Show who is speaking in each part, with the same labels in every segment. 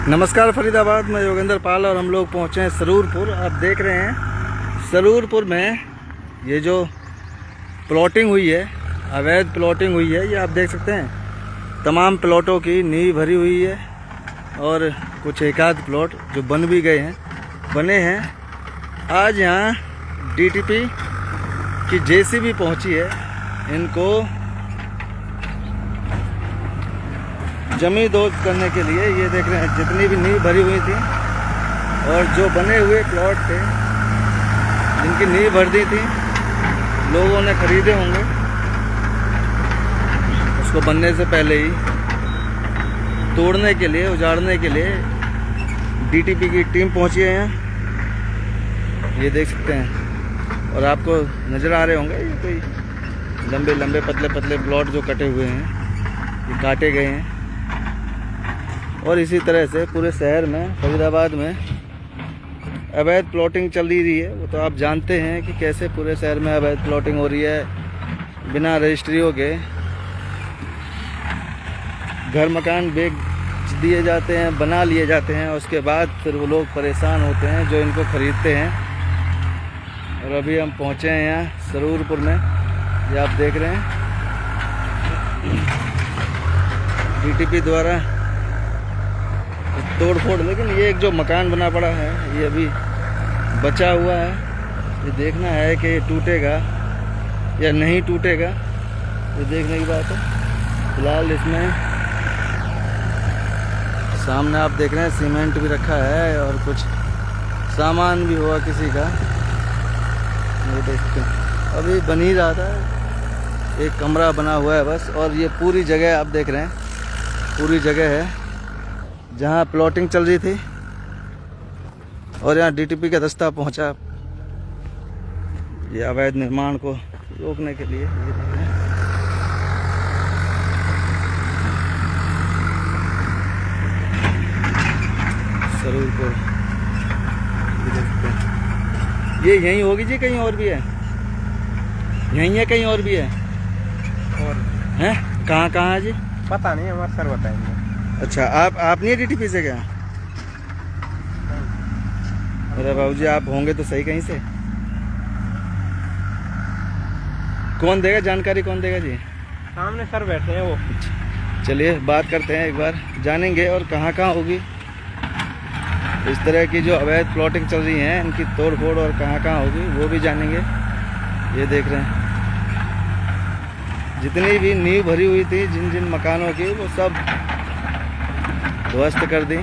Speaker 1: नमस्कार फरीदाबाद में योगेंद्र पाल और हम लोग पहुँचे हैं सरूरपुर। आप देख रहे हैं सरूरपुर में ये जो प्लॉटिंग हुई है, अवैध प्लॉटिंग हुई है, ये आप देख सकते हैं। तमाम प्लॉटों की नींव भरी हुई है और कुछ एक आध प्लॉट जो बन भी गए हैं, बने हैं। आज यहाँ डीटीपी की जेसीबी पहुँची है इनको जमींदोज करने के लिए। ये देख रहे हैं जितनी भी नींव भरी हुई थी और जो बने हुए प्लॉट थे जिनकी नींव भर दी थी, लोगों ने खरीदे होंगे, उसको बनने से पहले ही तोड़ने के लिए, उजाड़ने के लिए डीटीपी की टीम पहुंची है यहाँ। ये देख सकते हैं और आपको नज़र आ रहे होंगे ये कोई लंबे लंबे पतले पतले प्लॉट जो कटे हुए हैं, ये काटे गए हैं। और इसी तरह से पूरे शहर में, फरीदाबाद में अवैध प्लॉटिंग चल रही है। वो तो आप जानते हैं कि कैसे पूरे शहर में अवैध प्लॉटिंग हो रही है। बिना रजिस्ट्रियों के घर मकान बेच दिए जाते हैं, बना लिए जाते हैं, उसके बाद फिर वो लोग परेशान होते हैं जो इनको खरीदते हैं। और अभी हम पहुँचे हैं यहाँ सरूरपुर में, ये आप देख रहे हैं डीटीपी द्वारा तोड़ फोड़। लेकिन ये एक जो मकान बना पड़ा है ये अभी बचा हुआ है, ये देखना है कि ये टूटेगा या नहीं टूटेगा, ये देखने की बात है। फिलहाल इसमें सामने आप देख रहे हैं सीमेंट भी रखा है और कुछ सामान भी हुआ किसी का, ये देखते हैं। अभी बन ही रहा था, एक कमरा बना हुआ है बस। और ये पूरी जगह आप देख रहे हैं, पूरी जगह है जहाँ प्लॉटिंग चल रही थी और यहाँ डीटीपी का दस्ता पहुँचा ये अवैध निर्माण को रोकने के लिए। ये देख रहे हैं सरूरपुर, ये देखते हैं। ये यहीं होगी जी, कहीं और भी है? यहीं है, कहीं और भी है?
Speaker 2: और
Speaker 1: हैं कहाँ कहाँ है जी?
Speaker 2: पता नहीं, हमारे सर बताएंगे।
Speaker 1: अच्छा, आप नहीं है डीटीपी से क्या? अरे बाबूजी, आप होंगे तो सही कहीं से। कौन देगा जानकारी, कौन देगा जी?
Speaker 2: सामने सर बैठे हैं वो।
Speaker 1: चलिए बात करते हैं, एक बार जानेंगे और कहाँ कहाँ होगी इस तरह की जो अवैध प्लॉटिंग चल रही है, इनकी तोड़ फोड़ और कहाँ कहाँ होगी वो भी जानेंगे। ये देख रहे हैं जितनी भी नींव भरी हुई थी जिन जिन मकानों की, वो सब ध्वस्त कर दी।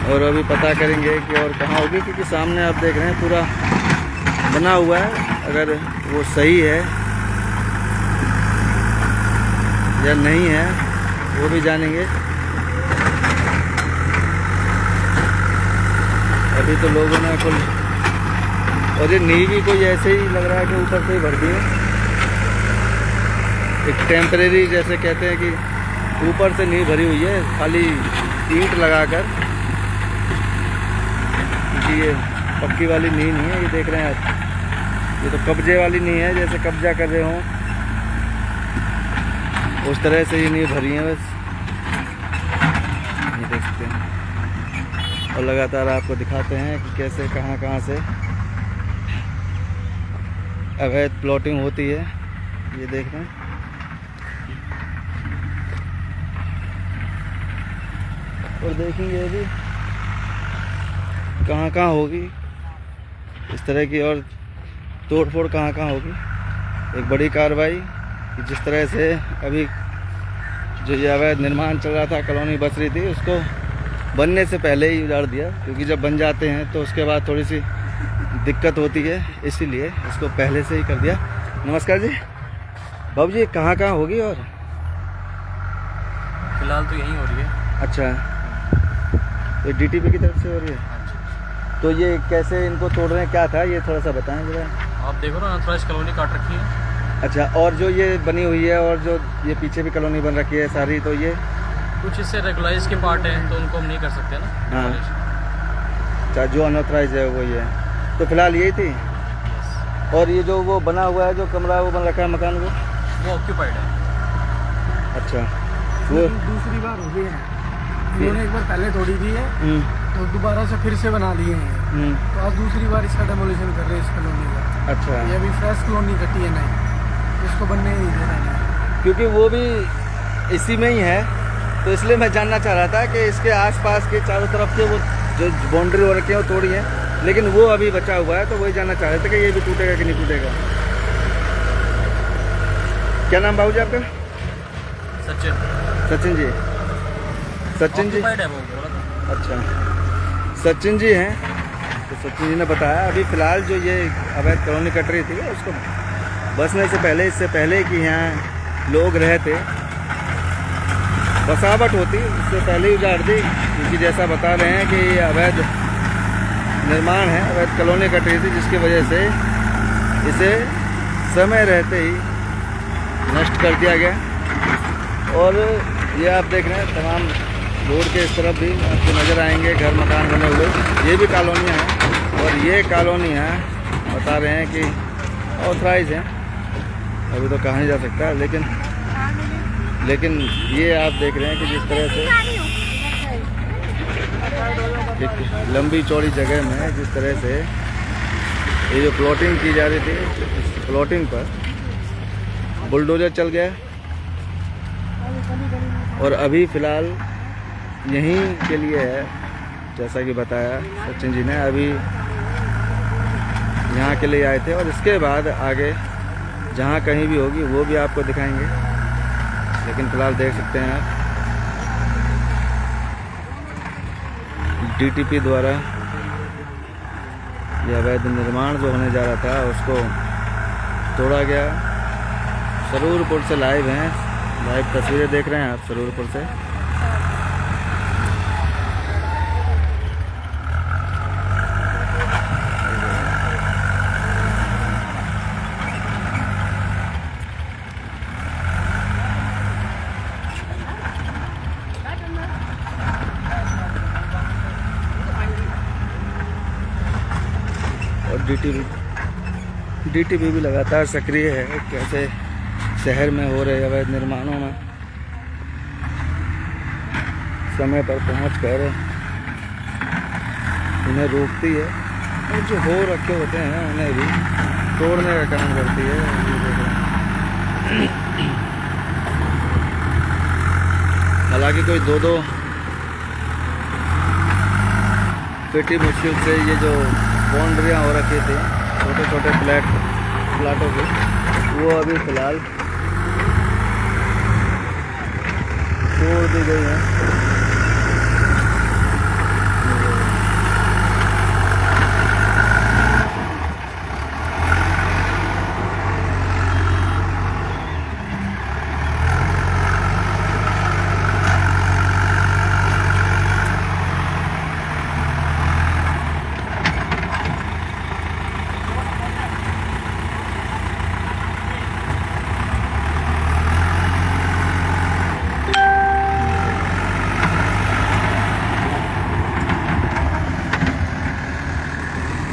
Speaker 1: और अभी पता करेंगे कि और कहाँ होगी, क्योंकि सामने आप देख रहे हैं पूरा बना हुआ है। अगर वो सही है या नहीं है वो भी जानेंगे। अभी तो लोगों ने कुल, और ये नींव भी कोई ऐसे ही लग रहा है कि ऊपर से ही भर दी है, एक टेम्परेरी जैसे कहते हैं कि ऊपर से नींव भरी हुई है, खाली ईंट लगाकर, क्योंकि ये पक्की वाली नींव नहीं है। ये देख रहे हैं आप, ये तो कब्जे वाली नींव है, जैसे कब्जा कर रहे हों उस तरह से ये नींव भरी है बस। ये देख सकते हैं और लगातार आपको दिखाते हैं कि कैसे कहाँ कहाँ से अवैध प्लॉटिंग होती है। ये देख रहे हैं और देखेंगे अभी कहाँ कहाँ होगी इस तरह की, और तोड़ फोड़ कहाँ कहाँ होगी। एक बड़ी कार्रवाई कि जिस तरह से अभी जो ये अवैध निर्माण चल रहा था, कॉलोनी बस रही थी, उसको बनने से पहले ही उजाड़ दिया, क्योंकि जब बन जाते हैं तो उसके बाद थोड़ी सी दिक्कत होती है, इसीलिए इसको पहले से ही कर दिया। नमस्कार जी बाबू जी, कहाँ कहाँ होगी? और
Speaker 2: फिलहाल तो यहीं हो रही है।
Speaker 1: अच्छा, तो डीटीपी की तरफ से हो रही है। तो ये कैसे इनको तोड़ रहे हैं, क्या था ये थोड़ा सा बताएं जरा।
Speaker 2: आप देखो ना, अनथराइज्ड कॉलोनी काट रखी है।
Speaker 1: अच्छा, और जो ये बनी हुई है और जो ये पीछे भी कॉलोनी बन रखी है सारी, तो ये
Speaker 2: कुछ इससे रेगुलाइज के पार्ट हैं तो उनको हम नहीं कर सकते ना।
Speaker 1: हाँ, अच्छा, जो अनऑथराइज है वो ये है। तो फिलहाल यही थी। और ये जो वो बना हुआ है, जो कमरा वो बन रखा है मकान, वो
Speaker 2: ऑक्यूपाइड है।
Speaker 1: अच्छा, वो
Speaker 2: दूसरी बार हो गई है।
Speaker 3: उन्होंने एक बार पहले तोड़ी थी है, तो दोबारा से फिर से बना दिए हैं। तो आज दूसरी बार इसका डेमोलिशन कर रहे हैं इस कॉलोनी का।
Speaker 1: अच्छा,
Speaker 3: ये अभी फ्रेश कॉलोनी कटी है नहीं, इसको बनने ही नहीं दे रहे हैं।
Speaker 1: क्योंकि वो भी इसी में ही है, तो इसलिए मैं जानना चाह रहा था कि इसके आसपास के चारों तरफ के वो जो बाउंड्री हो रखी है वो तोड़ी है, लेकिन वो अभी बचा हुआ है, तो वही जानना चाह रहे थे कि ये भी टूटेगा कि नहीं टूटेगा। क्या नाम बाबू जी आपका?
Speaker 2: सचिन।
Speaker 1: सचिन जी। सचिन जी,
Speaker 2: Occupied है वो बोला था।
Speaker 1: अच्छा, सचिन जी हैं। तो सचिन जी ने बताया अभी फ़िलहाल जो ये अवैध कॉलोनी कट रही थी उसको बसने से पहले, इससे पहले कि यहाँ लोग रहे थे, बसावट होती, उससे पहले ही उजाड़ दी, क्योंकि जैसा बता रहे हैं कि ये अवैध निर्माण है, अवैध कॉलोनी कट रही थी, जिसकी वजह से इसे समय रहते ही नष्ट कर दिया गया। और ये आप देख रहे हैं तमाम रोड के इस तरफ भी आपको नज़र आएंगे घर मकान बने हुए, ये भी कॉलोनियाँ हैं। और ये कॉलोनियाँ बता रहे हैं कि ऑथराइज हैं, अभी तो कहा नहीं जा सकता, लेकिन ये आप देख रहे हैं कि जिस तरह से एक लंबी चौड़ी जगह में जिस तरह से ये जो प्लॉटिंग की जा रही थी, इस प्लॉटिंग पर बुलडोजर चल गया और अभी फ़िलहाल यहीं के लिए है, जैसा कि बताया सचिन जी ने, अभी यहाँ के लिए आए थे और इसके बाद आगे जहाँ कहीं भी होगी वो भी आपको दिखाएंगे। लेकिन फ़िलहाल देख सकते हैं आप डीटीपी द्वारा यह अवैध निर्माण जो होने जा रहा था उसको तोड़ा गया। सरूरपुर से लाइव हैं, लाइव तस्वीरें देख रहे हैं आप सरूरपुर से। और डीटीपी भी लगातार सक्रिय है, कैसे शहर में हो रहे अवैध निर्माणों में समय पर पहुंचकर उन्हें रोकती है और जो हो रखे होते हैं उन्हें भी तोड़ने का काम करती है। ये देख रहे हैं। हालांकि कोई दो फीट मुश्किल से ये जो बाउंड्रियाँ हो रखी थी छोटे छोटे फ्लैटों की, वो अभी फ़िलहाल तोड़ दी गई है।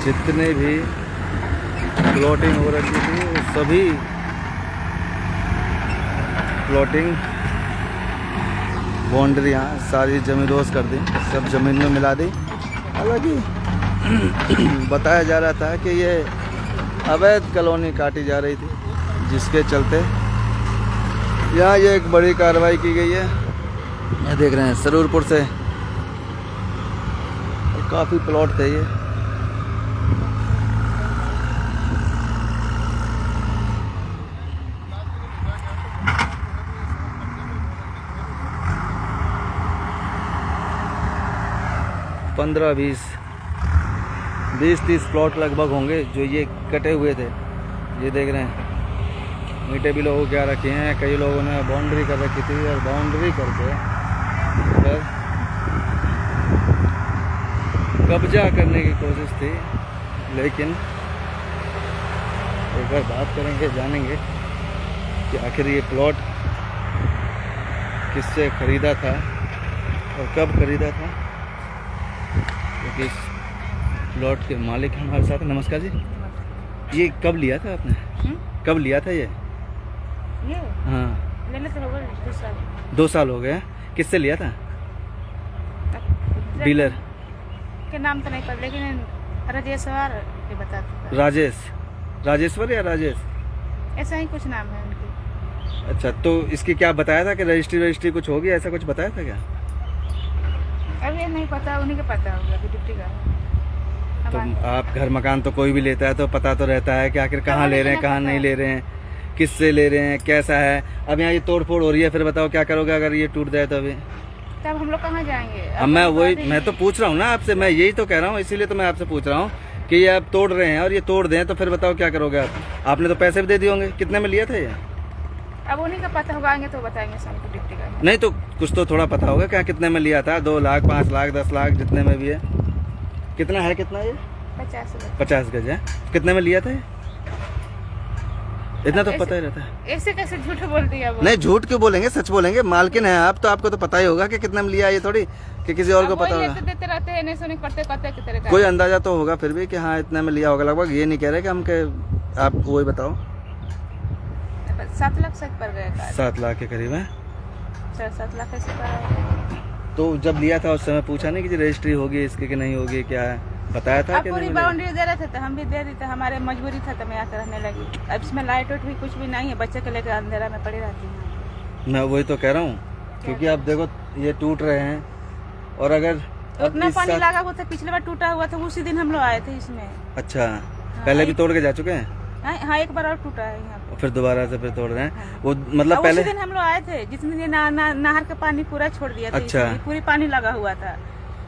Speaker 1: जितने भी प्लॉटिंग हो रखी थी वो सभी प्लॉटिंग बाउंड्रियाँ सारी ज़मींदोज़ कर दी, सब ज़मीन में मिला दी। हालांकि बताया जा रहा था कि ये अवैध कॉलोनी काटी जा रही थी, जिसके चलते यहाँ ये एक बड़ी कार्रवाई की गई है। ये देख रहे हैं सरूरपुर से, और काफ़ी प्लॉट थे ये। पंद्रह 20-30 प्लॉट लगभग होंगे जो ये कटे हुए थे। ये देख रहे हैं ईंटें भी लोगों क्या रखी हैं, कई लोगों ने बाउंड्री कर रखी थी और बाउंड्री करके फिर कब्जा करने की कोशिश थी। लेकिन एक बार बात करेंगे, जानेंगे कि आखिर ये प्लॉट किससे ख़रीदा था और कब ख़रीदा था, क्योंकि इस प्लॉट के मालिक हमारे साथ। नमस्कार जी, ये कब लिया था आपने? कब लिया था ये?
Speaker 4: ये
Speaker 1: हाँ,
Speaker 4: मैंने तो 2 साल।
Speaker 1: 2 साल हो गए। किससे लिया था? डीलर
Speaker 4: के नाम तो नहीं पता, लेकिन राजेश्वर ये बताते
Speaker 1: राजेश्वर या राजेश,
Speaker 4: ऐसा ही कुछ नाम है उनकी।
Speaker 1: अच्छा, तो इसकी क्या बताया था कि रजिस्ट्री कुछ होगी, ऐसा कुछ बताया था क्या?
Speaker 4: अभी नहीं पता, उन्हीं के पता होगा कि डिप्टी का है। अब
Speaker 1: तो आप घर मकान तो कोई भी लेता है तो पता तो रहता है कि आखिर कहाँ ले रहे हैं, कहाँ नहीं ले रहे हैं, किससे ले रहे हैं, कैसा है। अब यहाँ ये तोड़ फोड़ हो रही है, फिर बताओ क्या करोगे अगर ये टूट जाए तो? अभी
Speaker 4: तब हम लोग कहाँ जाएंगे?
Speaker 1: अब मैं तो पूछ रहा हूँ ना आपसे, मैं यही तो कह रहा हूँ, इसीलिए तो मैं आपसे पूछ रहा हूँ कि ये आप तोड़ रहे हैं और ये तोड़ दें तो फिर बताओ क्या करोगे आप? आपने तो पैसे भी दे दिए होंगे, कितने में लिया था ये?
Speaker 4: अब उन्हीं का पता होगा, आएंगे तो बताएंगे सबको डिप्टी का।
Speaker 1: नहीं तो कुछ तो थोड़ा पता होगा क्या कितने में लिया था? 2 लाख, 5 लाख, 10 लाख, जितने में भी है। कितना है, कितना ये? 50 गज है। कितने में लिया था ये? इतना तो पता ही रहता है।
Speaker 4: ऐसे कैसे झूठ बोल दिया वो?
Speaker 1: नहीं, झूठ क्यों बोलेंगे, सच बोलेंगे। मालकिन है आप तो आपको तो पता ही होगा कि कितने में लिया, ये थोड़ी कि किसी और को पता होगा।
Speaker 4: देते रहते हैं, नहीं सुने करते की तरह।
Speaker 1: कोई अंदाजा तो होगा फिर भी कि हाँ इतने में लिया होगा लगभग। ये नहीं कह रहे कि हम के आप वही बताओ।
Speaker 4: 7 लाख से पर गया।
Speaker 1: 7 लाख के करीब है।
Speaker 4: 7 लाख कैसे पर?
Speaker 1: तो जब लिया था उस समय पूछा नहीं कि रजिस्ट्री होगी इसकी कि नहीं होगी, क्या है? बताया था कि
Speaker 4: पूरी
Speaker 1: नहीं?
Speaker 4: बाउंड्री दे रहे थे तो हम भी दे दी, तो हमारे मजबूरी था तो मैं आकर रहने लगी। अब इसमें लाइट वाइट भी कुछ भी नहीं है, बच्चे को लेकर अंधेरा में पड़ी रहती है।
Speaker 1: मैं वही तो कह रहा हूँ, क्योंकि आप देखो ये टूट रहे हैं और अगर
Speaker 4: उतना पानी लगा हुआ था, पिछले बार टूटा हुआ था, उसी दिन हम लोग आए थे इसमें।
Speaker 1: अच्छा, पहले भी तोड़ के जा चुके हैं?
Speaker 4: हाँ, एक बार और टूटा है यहाँ पे।
Speaker 1: फिर दोबारा से फिर तोड़ रहे हैं वो, मतलब पहले
Speaker 4: उसी दिन हम लोग आए थे जिस दिन नहर का पानी पूरा छोड़ दिया था।
Speaker 1: अच्छा,
Speaker 4: पूरी पानी लगा हुआ था।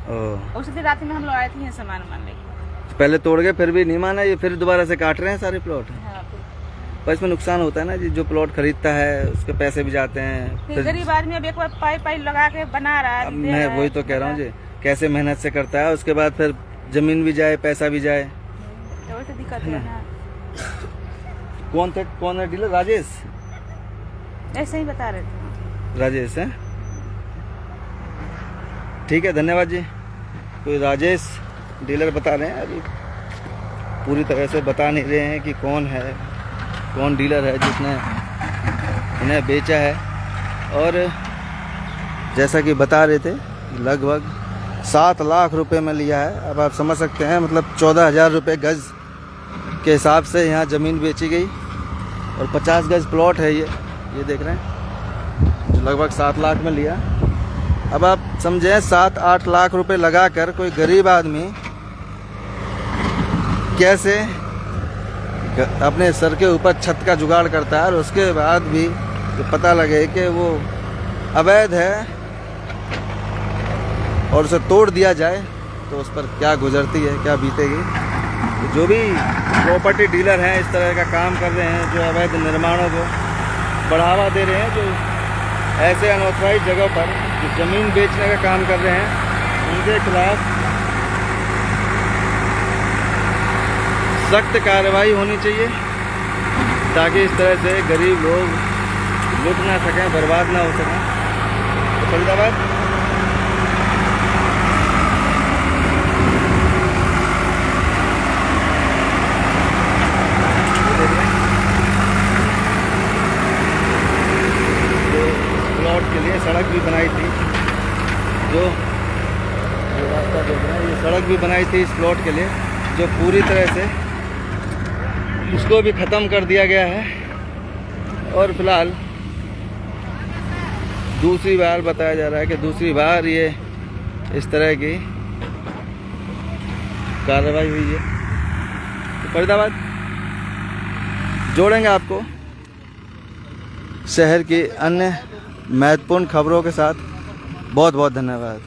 Speaker 1: ओह,
Speaker 4: उसी दिन रात में हम लोग आए थे यहाँ सामान मान लेके।
Speaker 1: पहले तोड़ गए फिर भी नहीं माना, ये फिर दोबारा से काट रहे हैं सारे प्लॉट।
Speaker 4: हाँ,
Speaker 1: पर इसमें नुकसान होता है ना जी, जो प्लॉट खरीदता है उसके पैसे भी जाते हैं।
Speaker 4: फिर गरीब आदमी अब एक बार पाइप लगा के बना रहा है।
Speaker 1: मैं वही तो कह रहा हूँ जी, कैसे मेहनत से करता है, उसके बाद फिर जमीन भी जाए, पैसा भी जाए,
Speaker 4: तो दिक्कत है ना।
Speaker 1: कौन है डीलर? राजेश?
Speaker 4: ऐसे ही बता रहे थे।
Speaker 1: राजेश है, ठीक है, धन्यवाद जी। कोई राजेश डीलर बता रहे हैं, अभी पूरी तरह से बता नहीं रहे हैं कि कौन है, कौन डीलर है जिसने इन्हें बेचा है। और जैसा कि बता रहे थे लगभग 7 लाख रुपए में लिया है। अब आप समझ सकते हैं, मतलब 14,000 रुपये गज के हिसाब से यहाँ ज़मीन बेची गई और 50 गज प्लॉट है ये देख रहे हैं, जो लगभग 7 लाख में लिया। अब आप समझें 7-8 लाख रुपए लगाकर कोई गरीब आदमी कैसे अपने सर के ऊपर छत का जुगाड़ करता है और उसके बाद भी जो पता लगे कि वो अवैध है और उसे तोड़ दिया जाए तो उस पर क्या गुजरती है, क्या बीतेगी। तो जो भी प्रॉपर्टी डीलर हैं इस तरह का काम कर रहे हैं, जो अवैध निर्माणों को बढ़ावा दे रहे हैं, जो ऐसे अनऑथराइज जगह पर जो ज़मीन बेचने का काम कर रहे हैं, उनके खिलाफ सख्त कार्रवाई होनी चाहिए ताकि इस तरह से गरीब लोग लुट ना सकें, बर्बाद ना हो सकें। तो फरीदाबाद प्लॉट के लिए सड़क भी बनाई थी, जो रास्ता देख रहे हैं, ये सड़क भी बनाई थी इस प्लॉट के लिए, जो पूरी तरह से उसको भी ख़त्म कर दिया गया है। और फिलहाल दूसरी बार बताया जा रहा है कि दूसरी बार ये इस तरह की कार्रवाई हुई है। तो फरीदाबाद जोड़ेंगे आपको शहर की अन्य महत्वपूर्ण खबरों के साथ। बहुत बहुत धन्यवाद।